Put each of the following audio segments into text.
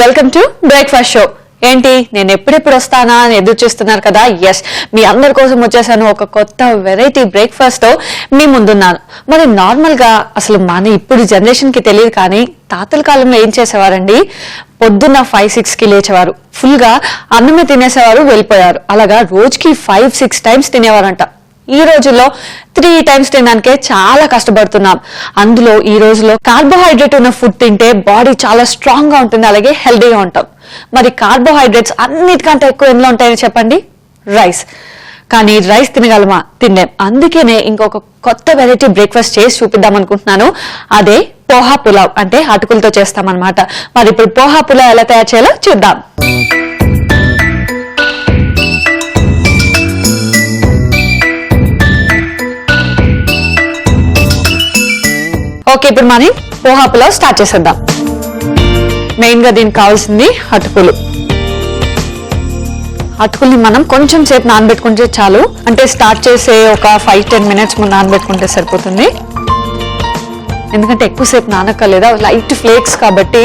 Welcome to breakfast show. ఏంటి నేను ఎప్పుడెప్పుడు వస్తానా అని ఎదురు చూస్తున్నారు కదా. ఎస్, మీ అందరి కోసం వచ్చేసాను ఒక కొత్త వెరైటీ బ్రేక్ఫాస్ట్ తో మీ ముందున్నాను. మరి నార్మల్ గా అసలు మన ఇప్పుడు జనరేషన్ కి తెలియదు కానీ తాతల కాలంలో ఏం చేసేవారండి, పొద్దున్న 5-6 కి లేచేవారు, ఫుల్ గా అన్నమే తినేసేవారు, వెళ్ళిపోయారు. అలాగా రోజుకి 5-6 టైమ్స్ తినేవారంట. ఈ రోజుల్లో 3 టైమ్స్ తినడానికే చాలా కష్టపడుతున్నాం. అందులో ఈ రోజులో కార్బోహైడ్రేట్ ఉన్న ఫుడ్ తింటే బాడీ చాలా స్ట్రాంగ్ గా ఉంటుంది, అలాగే హెల్దీగా ఉంటాం. మరి కార్బోహైడ్రేట్స్ అన్నిటికంటే ఎక్కువ ఎందులో ఉంటాయని చెప్పండి? రైస్. కానీ రైస్ తినగలమా? తినలేం. అందుకనే ఇంకొక కొత్త వెరైటీ బ్రేక్ఫాస్ట్ చేసి చూపిద్దాం అనుకుంటున్నాను. అదే పోహా పులావ్, అంటే అటుకులతో చేస్తామన్నమాట. మరి ఇప్పుడు పోహా పులావ్ ఎలా తయారు చేయాలో చూద్దాం. ఓకే, ఇప్పుడు మనం పోహా పులావ్ స్టార్ట్ చేసేద్దాం. మెయిన్ గా దీనికి కావాల్సింది అటుకులు. అటుకుల్ని మనం కొంచెం సేపు నానబెట్టుకుంటే చాలు, అంటే స్టార్ట్ చేసే ఒక 5-10 మినిట్స్ ముందు నానబెట్టుకుంటే సరిపోతుంది. ఎందుకంటే ఎక్కువసేపు నానక్కర్లేదా, లైట్ ఫ్లేక్స్ కాబట్టి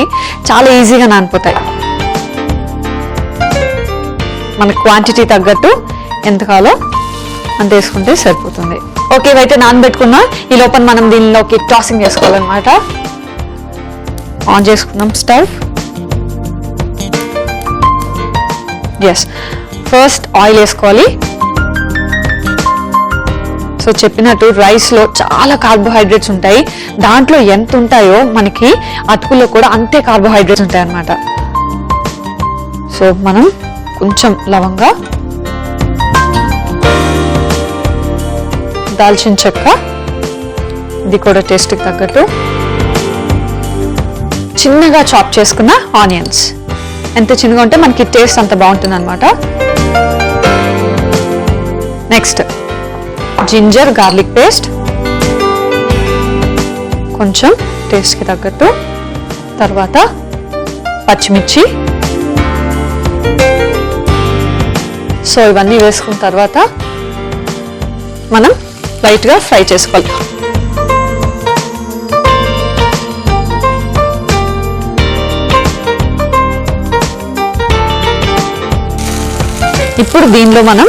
చాలా ఈజీగా నానిపోతాయి. మన క్వాంటిటీ తగ్గట్టు ఎంత కావాలో అంత వేసుకుంటే సరిపోతుంది. ఓకే, ఇవైతే నానబెట్టుకున్నా. ఈ లోపల మనం దీనిలోకి టాసింగ్ చేసుకోవాలన్నమాట. ఆన్ చేసుకుందాం స్టవ్. ఎస్, ఫస్ట్ ఆయిల్ వేసుకోవాలి. సో చెప్పినట్టు రైస్ లో చాలా కార్బోహైడ్రేట్స్ ఉంటాయి. దాంట్లో ఎంత ఉంటాయో మనకి అటుకుల్లో కూడా అంతే కార్బోహైడ్రేట్స్ ఉంటాయి అన్నమాట. సో మనం కొంచెం లవంగా, దాల్చిన చెక్క, ఇది కూడా టేస్ట్కి తగ్గట్టు, చిన్నగా చాప్ చేసుకున్న ఆనియన్స్. ఎంత చిన్నగా ఉంటే మనకి టేస్ట్ అంత బాగుంటుంది అనమాట. నెక్స్ట్ జింజర్ గార్లిక్ పేస్ట్, కొంచెం టేస్ట్కి తగ్గట్టు. తర్వాత పచ్చిమిర్చి. సో ఇవన్నీ వేసుకున్న తర్వాత మనం లైట్ గా ఫ్రై చేసుకోవాలి. ఇప్పుడు దీనిలో మనం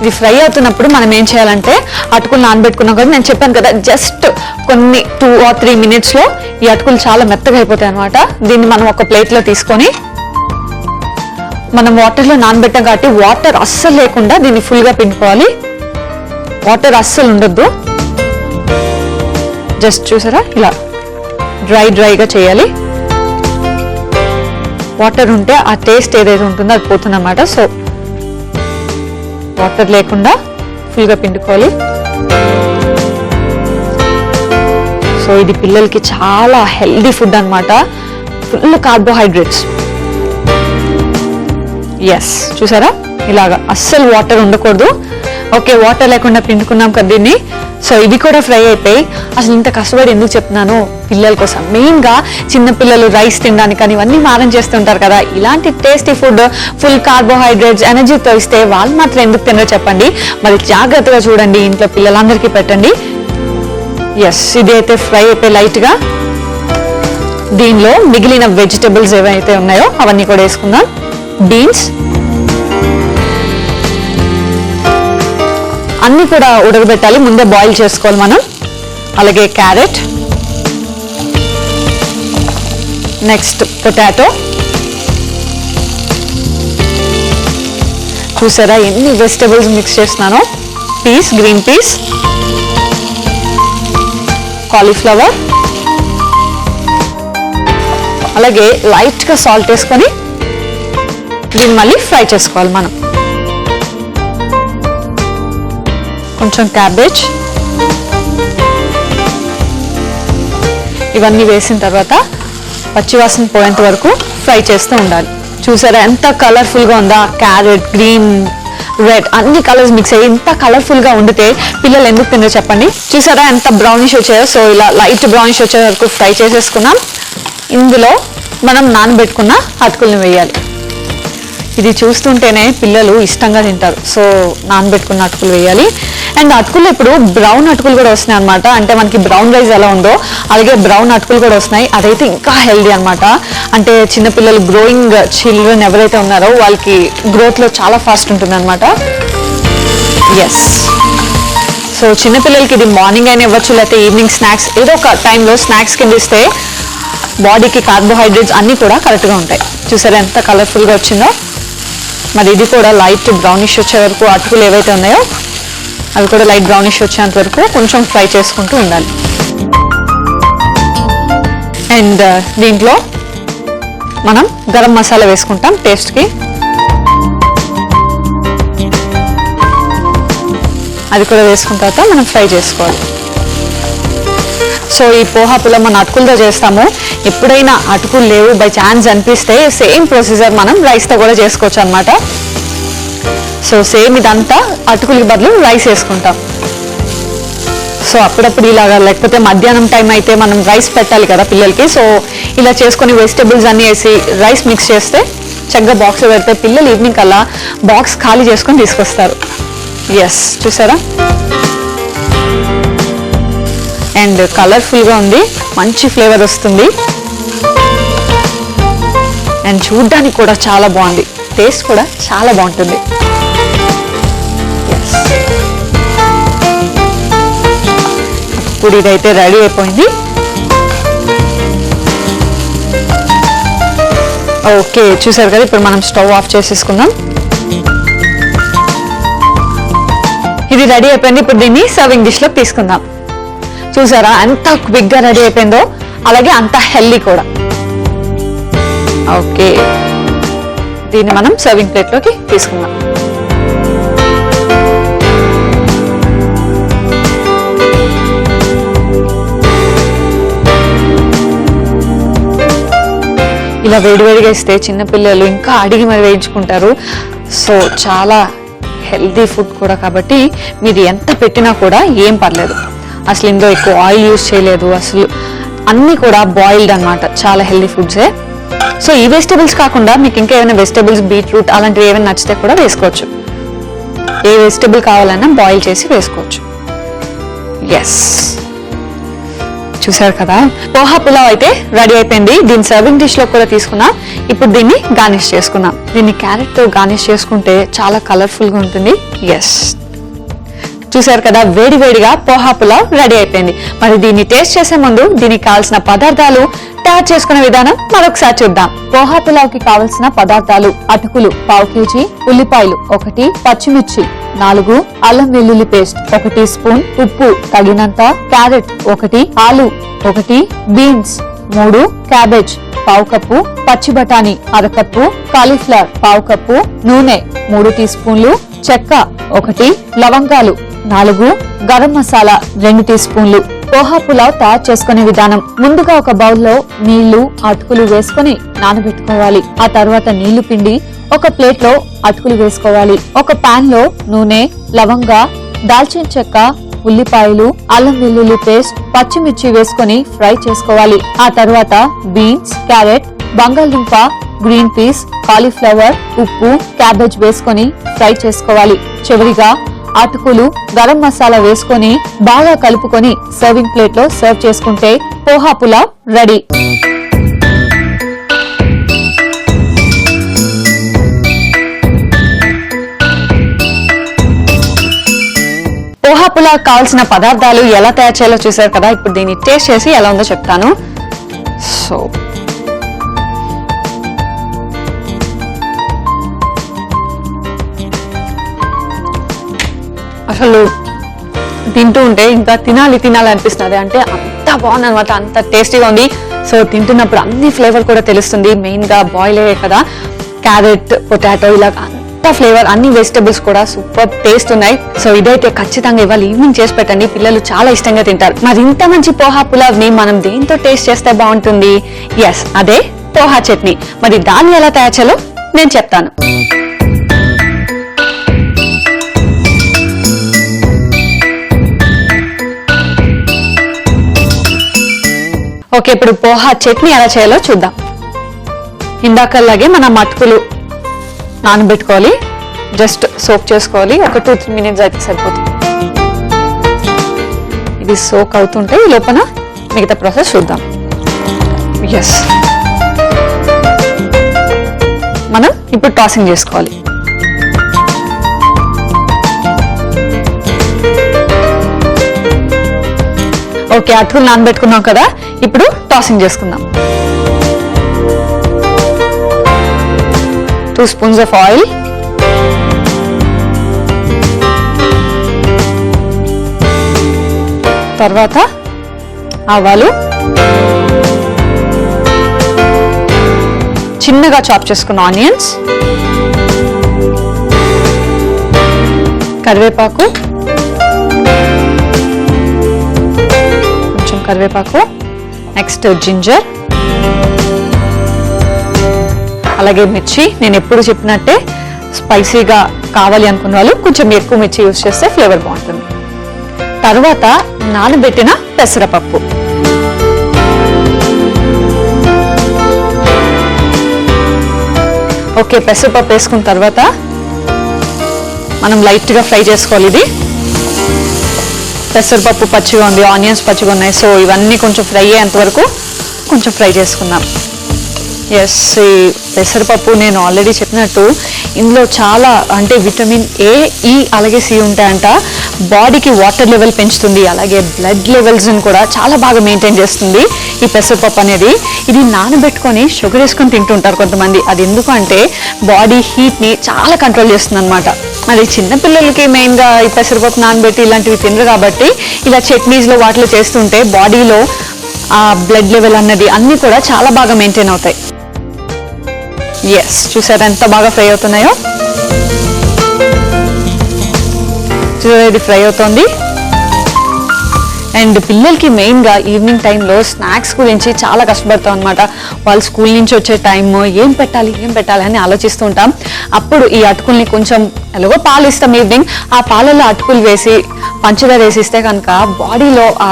ఇది ఫ్రై అవుతున్నప్పుడు మనం ఏం చేయాలంటే, అటుకులు నానబెట్టుకున్నాం కదా, నేను చెప్పాను కదా, జస్ట్ కొన్ని 2 or 3 మినిట్స్ లో ఈ అటుకులు చాలా మెత్తగా అయిపోతాయి అనమాట. దీన్ని మనం ఒక ప్లేట్ లో తీసుకొని, మనం వాటర్ లో నానబెట్టాం కాబట్టి వాటర్ అస్సలు లేకుండా దీన్ని ఫుల్ గా పిండుకోవాలి. వాటర్ అస్సలు ఉండొద్దు. జస్ట్ చూసారా, ఇలా డ్రైగా చేయాలి. వాటర్ ఉంటే ఆ టేస్ట్ ఏదైతే ఉంటుందో అది పోతుందన్నమాట. సో వాటర్ లేకుండా ఫుల్గా పిండుకోవాలి. సో ఇది పిల్లలకి చాలా హెల్దీ ఫుడ్ అన్నమాట, ఫుల్ కార్బోహైడ్రేట్స్. ఎస్, చూసారా, ఇలాగా అస్సలు వాటర్ ఉండకూడదు. ఓకే, వాటర్ లేకుండా పిండుకున్నాం కదా దీన్ని. సో ఇవి కూడా ఫ్రై అయిపోయి, అసలు ఇంత కష్టపడి ఎందుకు చెప్తున్నాను, పిల్లల కోసం. మెయిన్ గా చిన్న పిల్లలు రైస్ తినడానికి కానీ ఇవన్నీ మారం చేస్తుంటారు కదా. ఇలాంటి టేస్టీ ఫుడ్ ఫుల్ కార్బోహైడ్రేట్స్ ఎనర్జీతో ఇస్తే వాళ్ళు మాత్రం ఎందుకు తినరో చెప్పండి. మరి జాగ్రత్తగా చూడండి, ఇంట్లో పిల్లలందరికీ పెట్టండి. ఎస్, ఇది అయితే ఫ్రై అయిపోయి లైట్ గా. దీనిలో మిగిలిన వెజిటబుల్స్ ఏవైతే ఉన్నాయో అవన్నీ కూడా వేసుకుందాం. బీన్స్ అన్ని కూడా ఉడకబెట్టాలి, ముందే బాయిల్ చేసుకోవాలి మనం. అలాగే క్యారెట్, నెక్స్ట్ పొటాటో. చూసారా ఎన్ని వెజిటబుల్స్ మిక్స్ చేస్తున్నానో. పీస్, గ్రీన్ పీస్, కాలీఫ్లవర్, అలాగే లైట్ గా సాల్ట్ వేసుకొని దీన్ని మళ్ళీ ఫ్రై చేసుకోవాలి మనం. కొంచెం క్యాబేజ్, ఇవన్నీ వేసిన తర్వాత పచ్చివాసన పోయేంత వరకు ఫ్రై చేస్తూ ఉండాలి. చూసారా ఎంత కలర్ఫుల్ గా ఉందా, క్యారెట్, గ్రీన్, రెడ్ అన్ని కలర్స్ మిక్స్ అయ్యి ఇంత కలర్ఫుల్ గా ఉండితే పిల్లలు ఎందుకు తిందో చెప్పండి. చూసారా ఎంత బ్రౌనిష్ వచ్చాయో. సో ఇలా లైట్ బ్రౌనిష్ వచ్చే వరకు ఫ్రై చేసేసుకున్నాం. ఇందులో మనం నానబెట్టుకున్న అటుకుల్ని వేయాలి. ఇది చూస్తుంటేనే పిల్లలు ఇష్టంగా తింటారు. సో నానబెట్టుకున్న అటుకులు వేయాలి. అండ్ అటుకులు ఇప్పుడు బ్రౌన్ అటుకులు కూడా వస్తున్నాయి అనమాట. అంటే మనకి బ్రౌన్ రైస్ ఎలా ఉందో అలాగే బ్రౌన్ అటుకులు కూడా వస్తున్నాయి. అదైతే ఇంకా హెల్దీ అనమాట. అంటే చిన్నపిల్లలు గ్రోయింగ్ చిల్డ్రన్ ఎవరైతే ఉన్నారో వాళ్ళకి గ్రోత్ లో చాలా ఫాస్ట్ ఉంటుంది అనమాట. ఎస్, సో చిన్నపిల్లలకి ఇది మార్నింగ్ అయినా ఇవ్వచ్చు, లేకపోతే ఈవినింగ్ స్నాక్స్ ఏదో ఒక టైంలో స్నాక్స్ కింద ఇస్తే బాడీకి కార్బోహైడ్రేట్స్ అన్నీ కూడా కరెక్ట్గా ఉంటాయి. చూసారా ఎంత కలర్ఫుల్గా వచ్చిందో. మరి ఇది కూడా లైట్ బ్రౌనిష్ వచ్చే వరకు అటుకులు ఏవైతే ఉన్నాయో అవి కూడా లైట్ బ్రౌనిష్ వచ్చేంత వరకు కొంచెం ఫ్రై చేసుకుంటూ ఉండాలి. అండ్ దీంట్లో మనం గరం మసాలా వేసుకుంటాం టేస్ట్కి. అది కూడా వేసుకున్న తర్వాత మనం ఫ్రై చేసుకోవాలి. సో ఈ పోహా పులావ్ మనం అటుకులతో చేస్తాము. ఎప్పుడైనా అటుకులు లేవు బై ఛాన్స్ అనిపిస్తే సేమ్ ప్రొసీజర్ మనం రైస్తో కూడా చేసుకోవచ్చు అనమాట. సో సేమ్ ఇదంతా అటుకులకి బదులు రైస్ వేసుకుంటాం. సో అప్పుడప్పుడు ఇలాగా, లేకపోతే మధ్యాహ్నం టైం అయితే మనం రైస్ పెట్టాలి కదా పిల్లలకి. సో ఇలా చేసుకొని వెజిటేబుల్స్ అన్నీ వేసి రైస్ మిక్స్ చేస్తే చక్కగా బాక్స్ పెడితే పిల్లలు ఈవినింగ్ కల్లా బాక్స్ ఖాళీ చేసుకొని తీసుకొస్తారు. ఎస్, చూసారా అండ్ కలర్ఫుల్గా ఉంది, మంచి ఫ్లేవర్ వస్తుంది అండ్ చూడ్డానికి కూడా చాలా బాగుంది, టేస్ట్ కూడా చాలా బాగుంటుంది. ఇప్పుడు ఇదైతే రెడీ అయిపోయింది. ఓకే, చూసారు కదా. ఇప్పుడు మనం స్టవ్ ఆఫ్ చేసేసుకుందాం. ఇది రెడీ అయిపోయింది. ఇప్పుడు దీన్ని సర్వింగ్ డిష్ లోకి తీసుకుందాం. చూసారా ఎంత క్విక్ గా రెడీ అయిపోయిందో, అలాగే అంత హెల్దీ కూడా. ఓకే, దీన్ని మనం సర్వింగ్ ప్లేట్ లోకి తీసుకుందాం. ఇలా వేడివేడిగా ఇస్తే చిన్నపిల్లలు ఇంకా అడిగి మరి వేయించుకుంటారు. సో చాలా హెల్దీ ఫుడ్ కూడా కాబట్టి మీరు ఎంత పెట్టినా కూడా ఏం పర్లేదు. అసలు ఇందులో ఎక్కువ ఆయిల్ యూజ్ చేయలేదు, అసలు అన్నీ కూడా బాయిల్డ్ అనమాట. చాలా హెల్దీ ఫుడ్సే. సో ఈ వెజిటేబుల్స్ కాకుండా మీకు ఇంకా ఏమైనా వెజిటేబుల్స్, బీట్రూట్ అలాంటివి ఏమైనా నచ్చితే కూడా వేసుకోవచ్చు. ఏ వెజిటేబుల్ కావాలన్నా బాయిల్ చేసి వేసుకోవచ్చు. ఎస్, చూసారు కదా, పోహా పులావ్ అయితే రెడీ అయిపోయింది. దీన్ని సర్వింగ్ డిష్ లో కూడా తీసుకున్నాం. ఇప్పుడు దీన్ని గార్నిష్ చేసుకుందాం. దీన్ని క్యారెట్ తో గార్నిష్ చేసుకుంటే చాలా కలర్ఫుల్ గా ఉంటుంది. ఎస్, చూసారు కదా, వేడి వేడిగా పోహా పులావ్ రెడీ అయిపోయింది. మరి దీన్ని టేస్ట్ చేసే ముందు దీనికి కావాల్సిన పదార్థాలు, తయారు చేసుకునే విధానం మరొకసారి చూద్దాం. పోహా పులావ్ కి కావలసిన పదార్థాలు: అటుకులు పావు కేజీ, ఉల్లిపాయలు 1, పచ్చిమిర్చి 4, అల్లం వెల్లుల్లి పేస్ట్ 1 టీ స్పూన్, ఉప్పు తగినంత, క్యారెట్ 1, ఆలు 1, బీన్స్ 3, క్యాబేజ్ పావు కప్పు, పచ్చి బఠానీ 1/2 కప్పు, కాలీఫ్లవర్ పావు కప్పు, నూనె 3 టీ స్పూన్లు, చెక్క 1, లవంగాలు 4, గరం మసాలా 2 టీ స్పూన్లు. పోహా పులావ్ తయారు చేసుకునే విధానం: ముందుగా ఒక బౌల్లో నీళ్లు, అటుకులు వేసుకుని నానబెట్టుకోవాలి. ఆ తర్వాత నీళ్లు పిండి ఒక ప్లేట్ లో అటుకులు వేసుకోవాలి. ఒక పాన్ లో నూనె, లవంగా, దాల్చిన చెక్క, ఉల్లిపాయలు, అల్లం వెల్లుల్లి పేస్ట్, పచ్చిమిర్చి వేసుకుని ఫ్రై చేసుకోవాలి. ఆ తర్వాత బీన్స్, క్యారెట్, బంగాళదుంప, గ్రీన్ పీస్, కాలీఫ్లవర్, ఉప్పు, క్యాబేజ్ వేసుకుని ఫ్రై చేసుకోవాలి. చివరిగా అటుకులు, గరం మసాలా వేసుకొని బాగా కలుపుకొని సర్వింగ్ ప్లేట్ లో సర్వ్ చేసుకుంటే పోహా పులావ్ రెడీ. పోహా పులావ్ కావాల్సిన పదార్థాలు ఎలా తయారు చేయాలో చూసారు కదా. ఇప్పుడు దీన్ని టేస్ట్ చేసి ఎలా ఉందో చెప్తాను. సో అసలు తింటూ ఉంటే ఇంకా తినాలి అనిపిస్తుంది. అంటే అంత బాగుంది అనమాట, అంత టేస్టీగా ఉంది. సో తింటున్నప్పుడు అన్ని ఫ్లేవర్ కూడా తెలుస్తుంది. మెయిన్ గా బాయిల్ అయ్యే కదా, క్యారెట్, పొటాటో, ఇలా అంత ఫ్లేవర్, అన్ని వెజిటబుల్స్ కూడా సూపర్ టేస్ట్ ఉన్నాయి. సో ఇదైతే ఖచ్చితంగా ఇవాళ ఈవినింగ్ చేసి పెట్టండి, పిల్లలు చాలా ఇష్టంగా తింటారు. మరి ఇంత మంచి పోహా పులావ్ ని మనం దేంతో టేస్ట్ చేస్తే బాగుంటుంది? ఎస్, అదే పోహా చట్నీ. మరి దాన్ని ఎలా తయారు చేయాలో నేను చెప్తాను. ఓకే, ఇప్పుడు పోహా చట్నీ ఎలా చేయాలో చూద్దాం. ఇందాకలాగే మనం అటుకులు నానబెట్టుకోవాలి, జస్ట్ సోక్ చేసుకోవాలి. ఒక 2-3 minutes అయితే సరిపోతుంది. ఇది సోక్ అవుతుంటే ఈ లోపల మిగతా ప్రాసెస్ చూద్దాం. ఎస్, మనం ఇప్పుడు టాసింగ్ చేసుకోవాలి. ఓకే, అటుకులు నానబెట్టుకున్నాం కదా, ఇప్పుడు టాసింగ్ చేసుకుందాం. 2 spoons ఆఫ్ ఆయిల్, తర్వాత ఆవాలు, చిన్నగా చాప్ చేసుకున్న ఆనియన్స్, కరివేపాకు, కొంచెం కరివేపాకు, నెక్స్ట్ జింజర్, అలాగే మిర్చి. నేను ఎప్పుడు చెప్పినట్టే స్పైసీగా కావాలి అనుకున్న వాళ్ళు కొంచెం ఎక్కువ మిర్చి యూజ్ చేస్తే ఫ్లేవర్ బాగుంటుంది. తర్వాత నానబెట్టిన పెసరపప్పు, ఓకే, పెసరపప్పు వేసుకున్న తర్వాత మనం లైట్గా ఫ్రై చేసుకోవాలి. ఇది పెసరపప్పు పచ్చిగా ఉంది, ఆనియన్స్ పచ్చిగా ఉన్నాయి, సో ఇవన్నీ కొంచెం ఫ్రై అయ్యేంత వరకు కొంచెం ఫ్రై చేసుకుందాం. ఎస్, ఈ పెసరపప్పు నేను ఆల్రెడీ చెప్పినట్టు ఇందులో చాలా అంటే విటమిన్ ఏ, ఈ అలాగే సి ఉంటాయంట. బాడీకి వాటర్ లెవెల్ పెంచుతుంది, అలాగే బ్లడ్ లెవెల్స్ని కూడా చాలా బాగా మెయింటైన్ చేస్తుంది ఈ పెసరపప్పు అనేది. ఇది నానబెట్టుకొని షుగర్ వేసుకొని తింటుంటారు కొంతమంది. అది ఎందుకు అంటే బాడీ హీట్ని చాలా కంట్రోల్ చేస్తుంది అనమాట. మరి చిన్నపిల్లలకి మెయిన్గా ఈ పెసరపప్పు నానబెట్టి ఇలాంటివి తినరు కాబట్టి ఇలా చట్నీస్లో వాటిలో చేస్తుంటే బాడీలో ఆ బ్లడ్ లెవెల్ అన్నది అన్నీ కూడా చాలా బాగా మెయింటైన్ అవుతాయి. ఎస్, చూసారా ఎంత బాగా ఫ్రై అవుతున్నాయో. చూసారా ఇది ఫ్రై అవుతుంది. అండ్ పిల్లలకి మెయిన్గా ఈవినింగ్ టైంలో స్నాక్స్ గురించి చాలా కష్టపడతాం అనమాట. వాళ్ళు స్కూల్ నుంచి వచ్చే టైమ్ ఏం పెట్టాలి అని ఆలోచిస్తూ ఉంటాం. అప్పుడు ఈ అటుకుల్ని కొంచెం ఎలాగో పాలు ఇస్తాం ఈవినింగ్, ఆ పాలలో అటుకులు వేసి పంచదార వేసిస్తే కనుక బాడీలో ఆ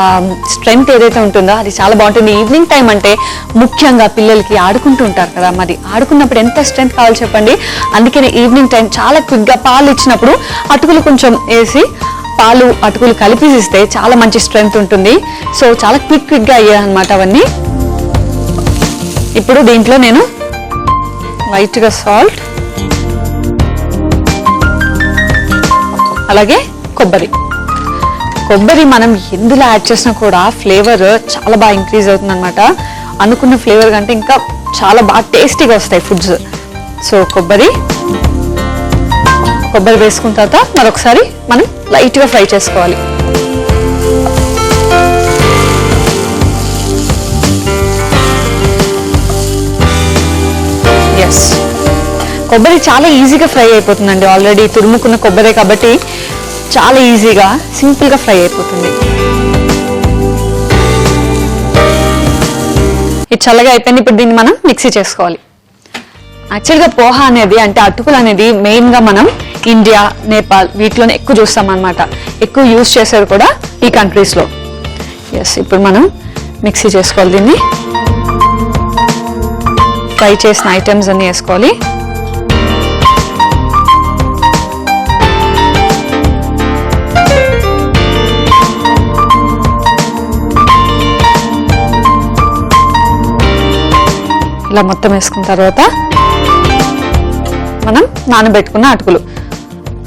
స్ట్రెంగ్త్ ఏదైతే ఉంటుందో అది చాలా బాగుంటుంది. ఈవినింగ్ టైం అంటే ముఖ్యంగా పిల్లలకి ఆడుకుంటూ ఉంటారు కదా, మరి ఆడుకున్నప్పుడు ఎంత స్ట్రెంగ్త్ కావాలి చెప్పండి. అందుకని ఈవినింగ్ టైం చాలా క్విక్గా పాలు ఇచ్చినప్పుడు అటుకులు కొంచెం వేసి పాలు అటుకులు కలిపిస్తే చాలా మంచి స్ట్రెంగ్త్ ఉంటుంది. సో చాలా క్విక్గా అయ్యాయి అనమాట అవన్నీ. ఇప్పుడు దీంట్లో నేను లైట్గా సాల్ట్, అలాగే కొబ్బరి మనం ఎందులో యాడ్ చేసినా కూడా ఫ్లేవర్ చాలా బాగా ఇంక్రీజ్ అవుతుంది అనమాట. అనుకున్న ఫ్లేవర్ కంటే ఇంకా చాలా బాగా టేస్టీగా వస్తాయి ఫుడ్స్. సో కొబ్బరి వేసుకున్న తర్వాత మరొకసారి మనం లైట్గా ఫ్రై చేసుకోవాలి. ఎస్, కొబ్బరి చాలా ఈజీగా ఫ్రై అయిపోతుందండి. ఆల్రెడీ తురుముకున్న కొబ్బరి కాబట్టి చాలా ఈజీగా సింపుల్గా ఫ్రై అయిపోతుంది. ఇది చల్లగా అయిపోయింది. ఇప్పుడు దీన్ని మనం మిక్సీ చేసుకోవాలి. యాక్చువల్గా పోహా అనేది అంటే అటుకులు అనేది మెయిన్గా మనం ఇండియా, నేపాల్ వీటిలోనే ఎక్కువ చూస్తాం అనమాట. ఎక్కువ యూజ్ చేసేది కూడా ఈ కంట్రీస్లో. ఎస్, ఇప్పుడు మనం మిక్సీ చేసుకోవాలి. దీన్ని ఫ్రై చేసిన ఐటమ్స్ అన్నీ వేసుకోవాలి. ఇలా మొత్తం వేసుకున్న తర్వాత మనం నానబెట్టుకున్న అటుకులు,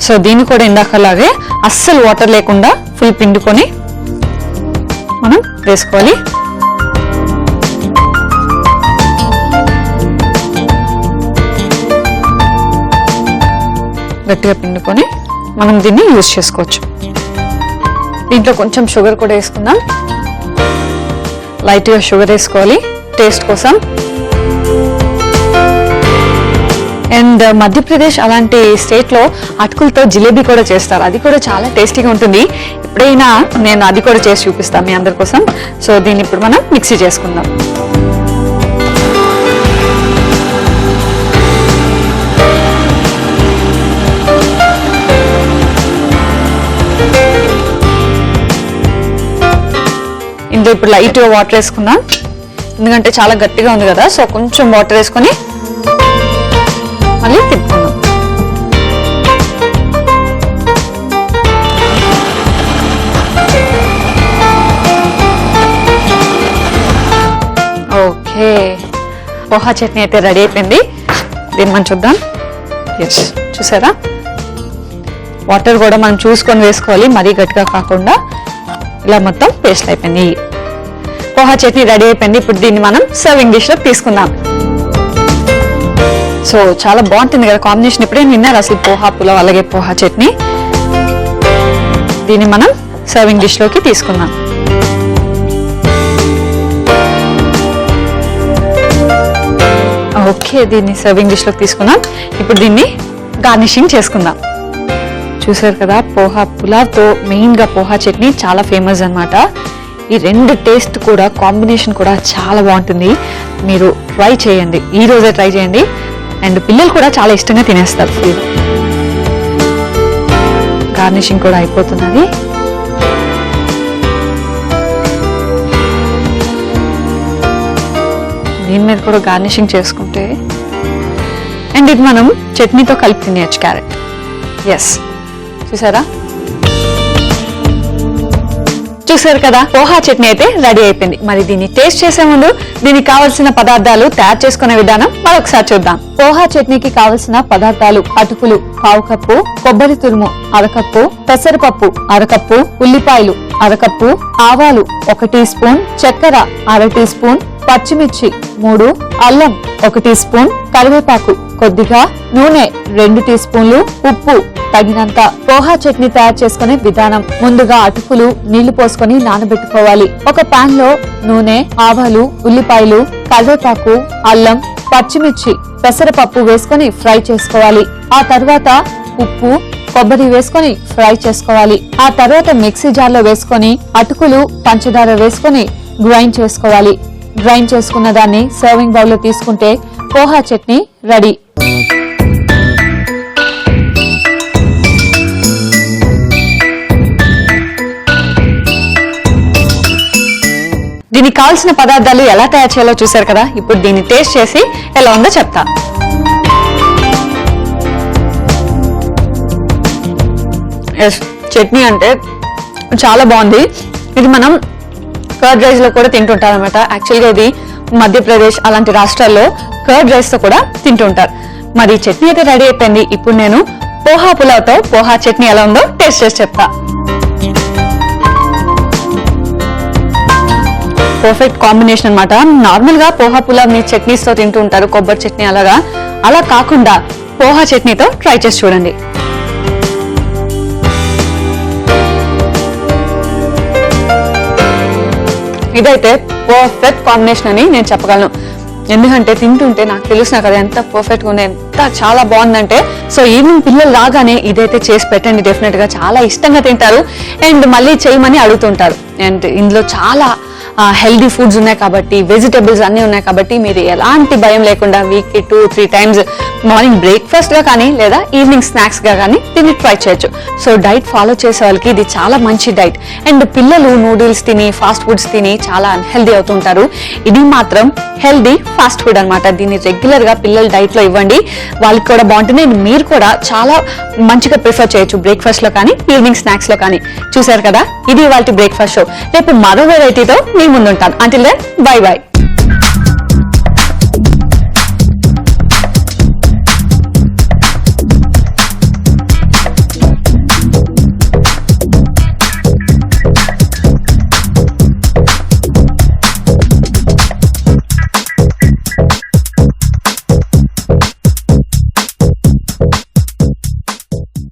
సో దీన్ని కూడా ఇందాకలాగే అస్సలు వాటర్ లేకుండా ఫుల్ పిండుకొని మనం వేసుకోవాలి. గట్టిగా పిండుకొని మనం దీన్ని యూజ్ చేసుకోవచ్చు. దీంట్లో కొంచెం షుగర్ కూడా వేసుకుందాం. లైట్గా షుగర్ వేసుకోవాలి టేస్ట్ కోసం. అండ్ మధ్యప్రదేశ్ అలాంటి స్టేట్లో అటుకులతో జిలేబీ కూడా చేస్తారు. అది కూడా చాలా టేస్టీగా ఉంటుంది. ఎప్పుడైనా నేను అది కూడా చేసి చూపిస్తాను మీ అందరి కోసం. సో దీన్ని ఇప్పుడు మనం మిక్సీ చేసుకుందాం. ఇందులో ఇప్పుడు లైట్గా వాటర్ వేసుకుందాం, ఎందుకంటే చాలా గట్టిగా ఉంది కదా. సో కొంచెం వాటర్ వేసుకొని మళ్ళీ తిప్పుకుందాం. ఓకే, పోహా చట్నీ అయితే రెడీ అయిపోయింది. దీన్ని మనం చూద్దాం. ఎస్, చూసారా, వాటర్ కూడా మనం చూసుకొని వేసుకోవాలి, మరీ గట్టిగా కాకుండా. ఇలా మొత్తం పేస్ట్ అయిపోయింది. పోహా చట్నీ రెడీ అయిపోయింది. ఇప్పుడు దీన్ని మనం సర్వింగ్ డిష్ లో తీసుకుందాం. సో చాలా బాగుంటుంది కదా కాంబినేషన్. ఇప్పుడే విన్నారు అసలు పోహా పులావ్ అలాగే పోహా చట్నీ. దీన్ని మనం సర్వింగ్ డిష్ లోకి తీసుకుందాం. ఓకే, దీన్ని సర్వింగ్ డిష్ లోకి తీసుకుందాం. ఇప్పుడు దీన్ని గార్నిషింగ్ చేసుకుందాం. చూసారు కదా, పోహా పులావ్ తో మెయిన్ గా పోహా చట్నీ చాలా ఫేమస్ అన్నమాట. ఈ రెండు టేస్ట్ కూడా కాంబినేషన్ కూడా చాలా బాగుంటుంది. మీరు ట్రై చేయండి, ఈ రోజే ట్రై చేయండి. అండ్ పిల్లలు కూడా చాలా ఇష్టంగా తినేస్తారు. ఫుల్ గార్నిషింగ్ కూడా అయిపోతున్నది. దీని మీద కూడా గార్నిషింగ్ చేసుకుంటే, అండ్ ఇది మనం చట్నీతో కలిపి తినేయచ్చు, క్యారెట్. ఎస్, చూసారా, చూసారు కదా, పోహా చట్నీ అయితే రెడీ అయిపోయింది. మరి దీన్ని టేస్ట్ చేసే ముందు దీనికి కావలసిన పదార్థాలు తయారు చేసుకునే విధానం మరొకసారి చూద్దాం. పోహా చట్నీకి కావలసిన పదార్థాలు: అటుకులు 1/2 కప్పు, కొబ్బరి తురుము 1/2 కప్పు, పెసరపప్పు 1/2 కప్పు, ఉల్లిపాయలు 1/2 కప్పు, ఆవాలు 1 టీ స్పూన్, చక్కెర 1/2 టీ స్పూన్, పచ్చిమిర్చి 3, అల్లం 1 టీ స్పూన్, కరివేపాకు కొద్దిగా, నూనె 2 టీ స్పూన్లు, ఉప్పు తగినంత. పోహా చట్నీ తయారు చేసుకునే విధానం: ముందుగా అటుకులు నీళ్లు పోసుకొని నానబెట్టుకోవాలి. ఒక పాన్ లో నూనె, ఆవాలు, ఉల్లిపాయలు, కరివేపాకు, అల్లం, పచ్చిమిర్చి, పెసరపప్పు వేసుకొని ఫ్రై చేసుకోవాలి. ఆ తర్వాత ఉప్పు, కొబ్బరి వేసుకొని ఫ్రై చేసుకోవాలి. ఆ తర్వాత మిక్సీ జార్ లో వేసుకొని అటుకులు, పంచదార వేసుకొని గ్రైండ్ చేసుకోవాలి. గ్రైండ్ చేసుకున్న దాన్ని సర్వింగ్ బౌల్ లో తీసుకుంటే పోహా చట్నీ రెడీ. దీనికి కావాల్సిన పదార్థాలు ఎలా తయారు చేయాలో చూసారు కదా. ఇప్పుడు దీన్ని టేస్ట్ చేసి ఎలా ఉందో చెప్తా. చట్నీ అంటే చాలా బాగుంది. ఇది మనం కర్డ్ రైస్ లో కూడా తింటుంటారు అనమాట. యాక్చువల్గా ఇది మధ్యప్రదేశ్ అలాంటి రాష్ట్రాల్లో కర్డ్ రైస్ తో కూడా తింటుంటారు. మరి చట్నీ అయితే రెడీ అయిపోయింది. ఇప్పుడు నేను పోహా పులావ్ తో పోహా చట్నీ ఎలా ఉందో టేస్ట్ చేసి చెప్తా. పర్ఫెక్ట్ కాంబినేషన్ అన్నమాట. నార్మల్ గా పోహా పులావ్ ని చట్నీస్ తో తింటూ ఉంటారు, కొబ్బరి చట్నీ అలాగా. అలా కాకుండా పోహా చట్నీతో ట్రై చేసి చూడండి. ఇదైతే పర్ఫెక్ట్ కాంబినేషన్ అని నేను చెప్పగలను. ఎందుకంటే తింటుంటే నాకు తెలుసు కదా ఎంత పర్ఫెక్ట్ గా ఉంది, ఎంత చాలా బాగుందంటే. సో ఈవినింగ్ పిల్లలు రాగానే ఇదైతే చేసి పెట్టండి, డెఫినెట్ గా చాలా ఇష్టంగా తింటారు అండ్ మళ్ళీ చేయమని అడుగుతుంటారు. అండ్ ఇందులో చాలా హెల్దీ ఫుడ్స్ ఉన్నాయి కాబట్టి, వెజిటబుల్స్ అన్ని ఉన్నాయి కాబట్టి మీరు ఎలాంటి భయం లేకుండా వీక్కి 2-3 టైమ్స్ మార్నింగ్ బ్రేక్ఫాస్ట్ గా కానీ లేదా ఈవినింగ్ స్నాక్స్ గా కానీ దీన్ని ట్రై చేయొచ్చు. సో డైట్ ఫాలో చేసే వాళ్ళకి ఇది చాలా మంచి డైట్. అండ్ పిల్లలు నూడిల్స్ తిని ఫాస్ట్ ఫుడ్స్ తిని చాలా అన్హెల్దీ అవుతుంటారు. ఇది మాత్రం హెల్దీ ఫాస్ట్ ఫుడ్ అనమాట. దీన్ని రెగ్యులర్ గా పిల్లల డైట్ లో ఇవ్వండి, వాళ్ళకి కూడా బాగుంటుంది. అండ్ మీరు కూడా చాలా మంచిగా ప్రిఫర్ చేయొచ్చు బ్రేక్ఫాస్ట్ లో కానీ ఈవినింగ్ స్నాక్స్ లో కానీ. చూసారు కదా, ఇది ఇవాల్టి బ్రేక్ఫాస్ట్ షో. రేపు మరో వెరైటీతో మీ ముందుంటాను. Until then bye by.